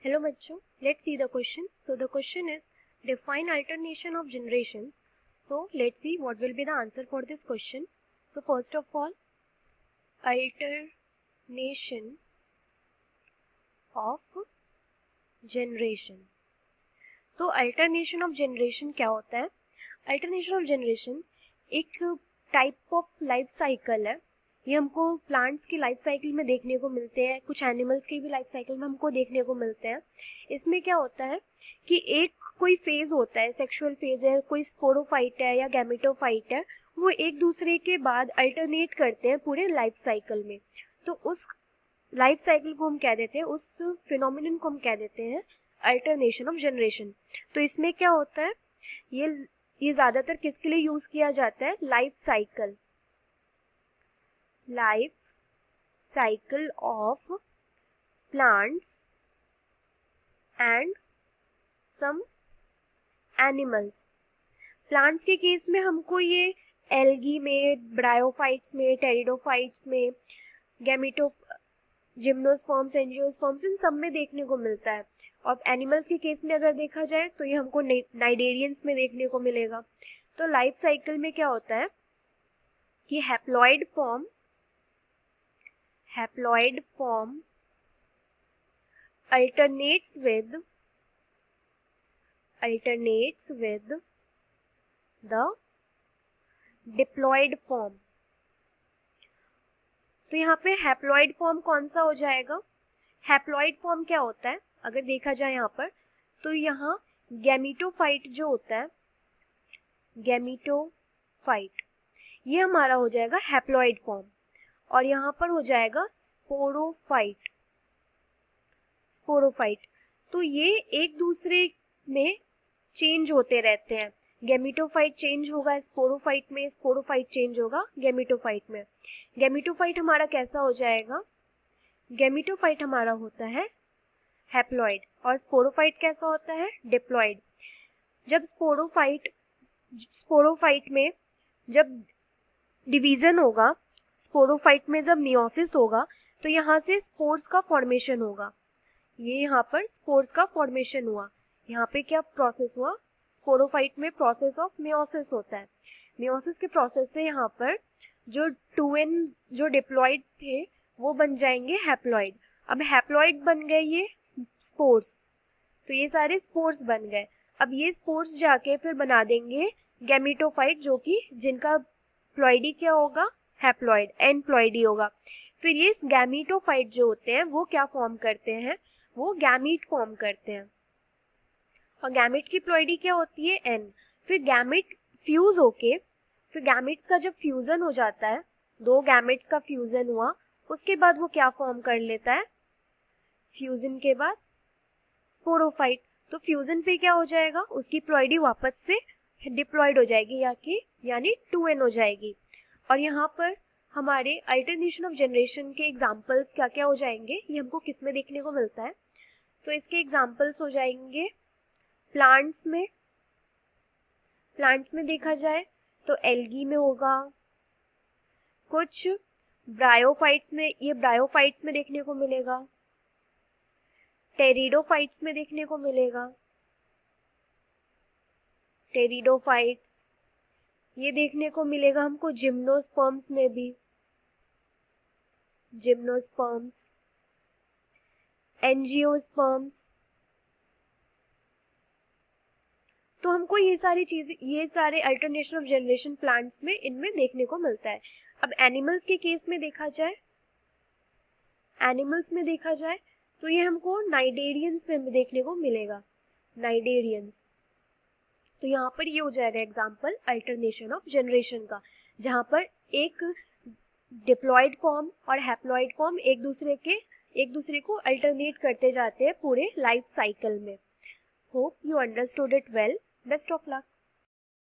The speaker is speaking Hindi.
Hello bachcho, let's see the question. So the question is define alternation of generations. So let's see what will be the answer for this question. So first of all, alternation of generation. तो अल्टरनेशन ऑफ जनरेशन क्या होता है? अल्टरनेशन ऑफ जनरेशन एक टाइप ऑफ लाइफ साइकिल है. ये हमको प्लांट्स की लाइफ साइकिल में देखने को मिलते हैं, कुछ एनिमल्स की भी लाइफ साइकिल में हमको देखने को मिलते हैं. इसमें क्या होता है कि एक कोई फेज होता है, सेक्सुअल फेज है, कोई स्पोरोफाइट है या गैमेटोफाइट है, वो एक दूसरे के बाद अल्टरनेट करते हैं पूरे लाइफ साइकिल में. तो उस लाइफ साइकिल को हम कह देते हैं, उस फिनोमिनन को हम कह देते हैं अल्टरनेशन ऑफ जनरेशन. तो इसमें क्या होता है, ये ज्यादातर किसके लिए यूज किया जाता है? Life cycle of plants and some animals. Plants के केस में हमको ये एल्गी में, ब्रायोफाइट्स में, टेरिडोफाइट्स में, जिम्नोस्पर्म्स, एंजियोस्पर्म्स, इन सब में देखने को मिलता है. और एनिमल्स के केस में अगर देखा जाए तो ये हमको नाइडेरियंस में देखने को मिलेगा. तो लाइफ साइकिल में क्या होता है कि haploid form alternates with the diploid form. तो यहाँ पे हैप्लॉइड फॉर्म कौन सा हो जाएगा? हैप्लॉइड फॉर्म क्या होता है अगर देखा जाए यहाँ पर, तो यहाँ गैमीटोफाइट जो होता है, गैमीटोफाइट, ये हमारा हो जाएगा हैप्लॉइड फॉर्म. और यहाँ पर हो जाएगा स्पोरोफाइट. तो ये एक दूसरे में चेंज होते रहते हैं. गैमीटोफाइट चेंज होगा स्पोरोफाइट में, स्पोरोफाइट चेंज होगा गैमीटोफाइट में. गैमीटोफाइट हमारा कैसा हो जाएगा? गैमीटोफाइट हमारा होता है हैप्लॉइड, और स्पोरोफाइट कैसा होता है? डिप्लॉइड. जब स्पोरोफाइट में जब डिवीजन होगा, स्पोरोफाइट में जब मियोसिस होगा, तो यहाँ से स्पोर्स का फॉर्मेशन होगा. ये यहाँ पर स्पोर्स का फॉर्मेशन हुआ. यहाँ पे क्या प्रोसेस हुआ? स्पोरोफाइट में प्रोसेस ऑफ मियोसिस होता है. मियोसिस के प्रोसेस से यहाँ पर जो 2n जो डिप्लॉइड थे वो बन जाएंगे हैप्लॉइड. अब हैप्लॉइड बन गए ये स्पोर्स, तो ये सारे स्पोर्स बन गए. अब ये स्पोर्स जाके फिर बना देंगे गैमीटोफाइट, जो कि जिनका प्लॉइडी क्या होगा? हैप्लॉइड, एनप्लॉइडी होगा. फिर ये गैमीटोफाइट जो होते हैं वो क्या फॉर्म करते हैं? वो गैमीट फॉर्म करते हैं. और गैमीट की प्लॉइडी क्या होती है? एन. फिर गैमीट फ्यूज होके, फिर गैमीट्स का जब फ्यूजन हो जाता है, दो गैमीट्स का फ्यूजन हुआ, उसके बाद वो क्या फॉर्म कर लेता है? फ्यूजन के बाद स्पोरोफाइट. तो फ्यूजन पे क्या हो जाएगा? उसकी प्लॉइडी वापस से डिप्लॉइड हो जाएगी, यानी 2n हो जाएगी. और यहाँ पर हमारे अल्टरनेशन ऑफ जनरेशन के एग्जाम्पल्स क्या क्या हो जाएंगे, ये हमको किस में देखने को मिलता है? सो इसके एग्जाम्पल्स हो जाएंगे प्लांट्स में देखा जाए तो एल्गी में होगा, कुछ ब्रायोफाइट्स में, ये ब्रायोफाइट्स में देखने को मिलेगा, टेरिडोफाइट्स में देखने को मिलेगा, टेरिडोफाइट्स. ये देखने को मिलेगा हमको जिम्नोस्पर्म्स में भी, जिम्नोस्पर्म्स, एंजियोस्पर्म्स. तो हमको ये सारे अल्टरनेशन ऑफ जनरेशन प्लांट्स में इनमें देखने को मिलता है. अब एनिमल्स के केस में देखा जाए, तो ये हमको नाइडेरियंस में देखने को मिलेगा, नाइडेरियंस. तो यहाँ पर ये हो जाएगा एग्जाम्पल अल्टरनेशन ऑफ जनरेशन का, जहाँ पर एक डिप्लॉयड फॉर्म और हैप्लॉयड फॉर्म एक दूसरे को अल्टरनेट करते जाते हैं पूरे लाइफ साइकिल में. Hope you understood it well. Best of luck.